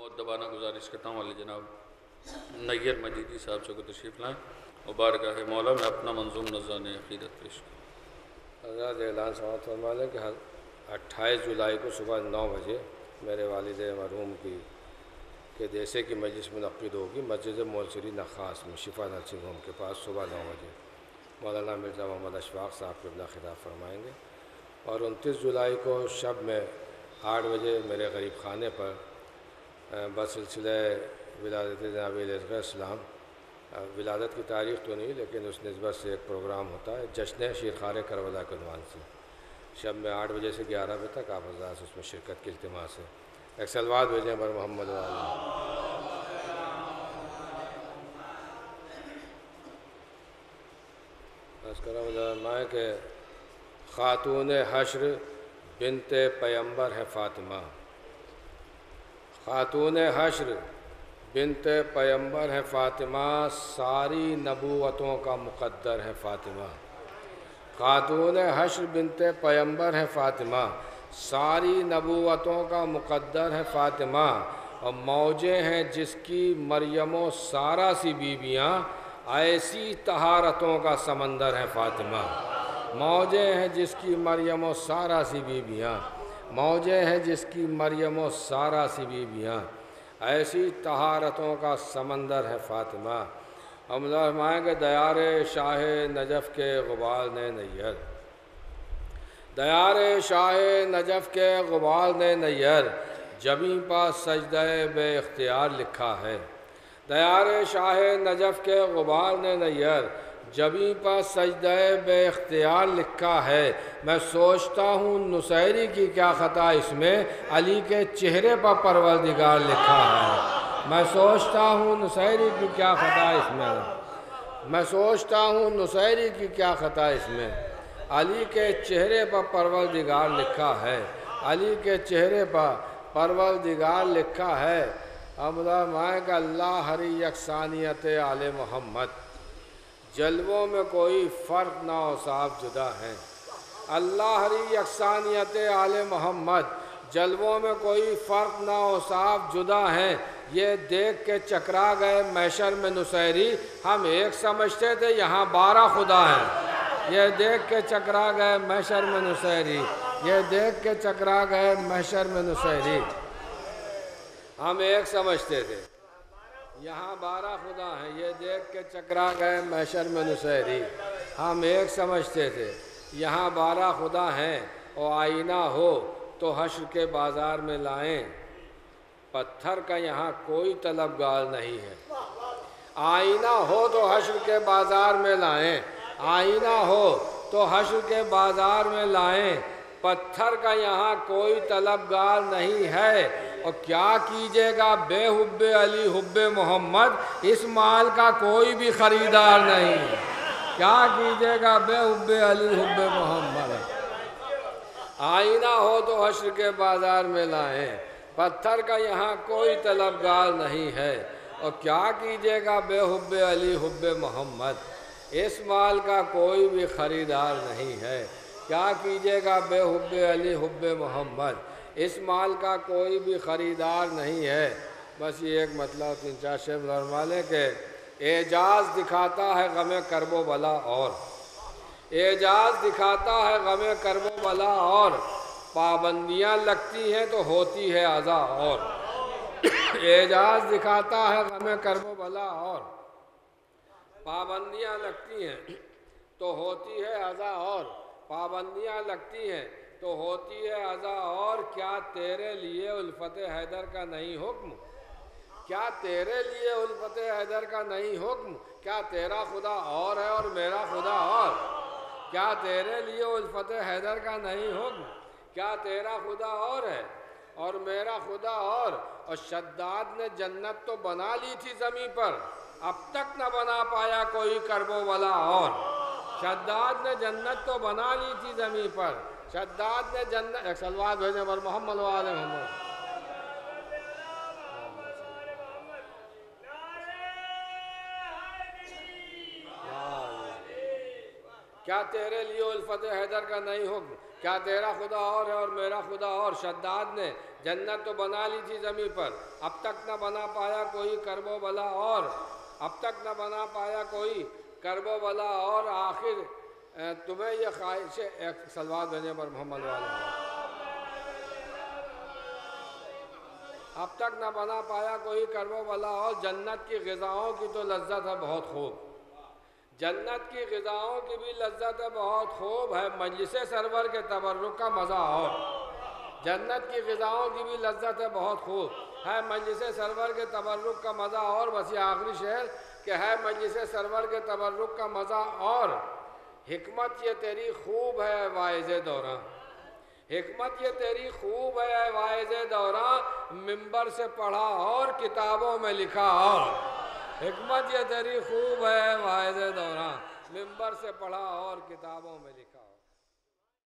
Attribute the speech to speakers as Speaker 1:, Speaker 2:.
Speaker 1: مؤدبانہ گزارش کرتا ہوں والد جناب نیّر مجیدی صاحب سے کو تشریف لائیں اور بارگاہ مولا میں اپنا منظوم نذرانِ عقیدت پیش کریں۔
Speaker 2: حضرات اعلان سماعت فرما لیں کہ 28 جولائی کو صبح 9 بجے میرے والد مرحوم کے دیسے کی مجلس منعقد ہوگی مسجد مولسری نخاس میں شفا نرسنگ ہوم کے پاس صبح 9 بجے مولانا مرزا محمد اشفاق صاحب قبلہ خطاب فرمائیں گے، اور 29 جولائی کو شب میں 8 بجے میرے غریب خانے پر بسلسلہ ولادت جناب علیہ السلام، ولادت کی تاریخ تو نہیں لیکن اس نسبت سے ایک پروگرام ہوتا ہے جشن شیرخوار کربلا کے عنوان سے، شب میں 8 بجے سے 11 بجے تک آپ حضرات اس میں شرکت کی التماس ہے۔ ایک صلوات بھیجیں بر محمد مائیں کہ خاتون حشر بنت پیمبر ہے فاطمہ، خاتون حشر بنت پیمبر ہے فاطمہ، ساری نبوتوں کا مقدر ہے فاطمہ، خاتون حشر بنت پیمبر ہے فاطمہ، ساری نبوتوں کا مقدر ہے فاطمہ، اور موجیں ہیں جس کی مریم و سارا سی بیویاں، ایسی طہارتوں کا سمندر ہے فاطمہ، موجیں ہیں جس کی مریم و سارا سی بیویاں، موجیں ہیں جس کی مریم و سارا سی بیویاں، ایسی طہارتوں کا سمندر ہے فاطمہ۔ ہم فرمائیں کہ دیار شاہ نجف کے غبار نے نیر، دیار شاہ نجف کے غبار نے نیر، جبیں پا سجدہ بے اختیار لکھا ہے، دیار شاہ نجف کے غبار نے نیر، جبیں پا سجدہ بے اختیار لکھا ہے، میں سوچتا ہوں نصیری کی کیا خطا اس میں، علی کے چہرے پر پروردگار لکھا ہے، میں سوچتا ہوں نصیری کی کیا خطا اس میں، میں سوچتا ہوں نصیری کی کیا خطا اس میں، علی کے چہرے پر پروردگار لکھا ہے، علی کے چہرے پر پروردگار لکھا ہے۔ ہم فرمائیں کہ اللہ ہری یکسانیت آل محمد، جلووں میں کوئی فرق نہ ہو صاف جدا ہیں، اللہ ہری یکسانیت آل محمد، جلووں میں کوئی فرق نہ ہو صاف جدا ہیں، یہ دیکھ کے چکرا گئے محشر میں نصیری، ہم ایک سمجھتے تھے یہاں 12 خدا ہیں، یہ دیکھ کے چکرا گئے محشر میں نصیری، یہ دیکھ کے چکرا گئے محشر میں نصیری، ہم ایک سمجھتے تھے یہاں 12 خدا ہیں، یہ دیکھ کے چکرا گئے محشر میں نصیری، ہم ایک سمجھتے تھے یہاں 12 خدا ہیں، اور آئینہ ہو تو حشر کے بازار میں لائیں، پتھر کا یہاں کوئی طلبگار نہیں ہے، آئینہ ہو تو حشر کے بازار میں لائیں، آئینہ ہو تو حشر کے بازار میں لائیں، پتھر کا یہاں کوئی طلبگار نہیں ہے، اور کیا کیجیے گا بے حب علی حب محمد، اس مال کا کوئی بھی خریدار نہیں، کیا کیجیے گا بے حب علی حب محمد، آئینہ ہو تو حشر کے بازار میں لائیں، پتھر کا یہاں کوئی طلبگار نہیں ہے، اور کیا کیجیے گا بے حب علی حب محمد، اس مال کا کوئی بھی خریدار نہیں ہے، کیا کیجیے گا بے حب علی حب محمد، اس مال کا کوئی بھی خریدار نہیں ہے۔ بس یہ ایک مطلب 3-4 شعر فرما لیں کہ اعجاز دکھاتا ہے غم کرب و بلا اور، اعجاز دکھاتا ہے غم کرب و بلا اور، پابندیاں لگتی ہیں تو ہوتی ہے عزا اور، اعجاز دکھاتا ہے غم کرب و بلا اور، پابندیاں لگتی ہیں تو ہوتی ہے عزا اور، پابندیاں لگتی ہیں تو ہوتی ہے عزا اور، کیا تیرے لیے الفت حیدر کا نہیں حکم، کیا تیرے لیے الفت حیدر کا نہیں حکم، کیا تیرا خدا اور ہے اور میرا خدا اور، کیا تیرے لیے الفت حیدر کا نہیں حکم، کیا تیرا خدا اور ہے اور میرا خدا اور شداد نے جنت تو بنا لی تھی زمین پر، اب تک نہ بنا پایا کوئی کرب و بلا اور، شداد نے جنت تو بنا لی تھی زمین پر، شداد نے جنت، ایک صلوات بھیجیں پر محمد و آل محمد۔ کیا تیرے لیے الفت حیدر کا نہیں حکم؟ کیا تیرا خدا اور ہے اور میرا خدا اور؟ شداد نے جنت تو بنا لی تھی زمین پر، اب تک نہ بنا پایا کوئی کرب و بلا اور، اب تک نہ بنا پایا کوئی کرب و بلا اور، آخر تمہیں یہ خواہش ہے۔ ایک صلوات بھیجیں پر محمد والے۔ اب تک نہ بنا پایا کوئی کرب و بلا اور، جنت کی غذاؤں کی تو لذت ہے بہت خوب، جنت کی غذاؤں کی بھی لذت ہے بہت خوب، ہے مجلس سرور کے تبرک کا مزہ اور، جنت کی غذاؤں کی بھی لذت ہے بہت خوب، ہے مجلس سرور کے تبرک کا مزہ اور، بس یہ آخری شعر کہ ہے مجلس سرور کے تبرک کا مزہ اور، حکمت یہ تیری خوب ہے واعظ دوراں، حکمت یہ تیری خوب ہے واعظ دوراں، منبر سے پڑھا اور کتابوں میں لکھا اور، حکمت یہ تیری خوب ہے واعظ دوراں، منبر سے پڑھا اور کتابوں میں لکھا۔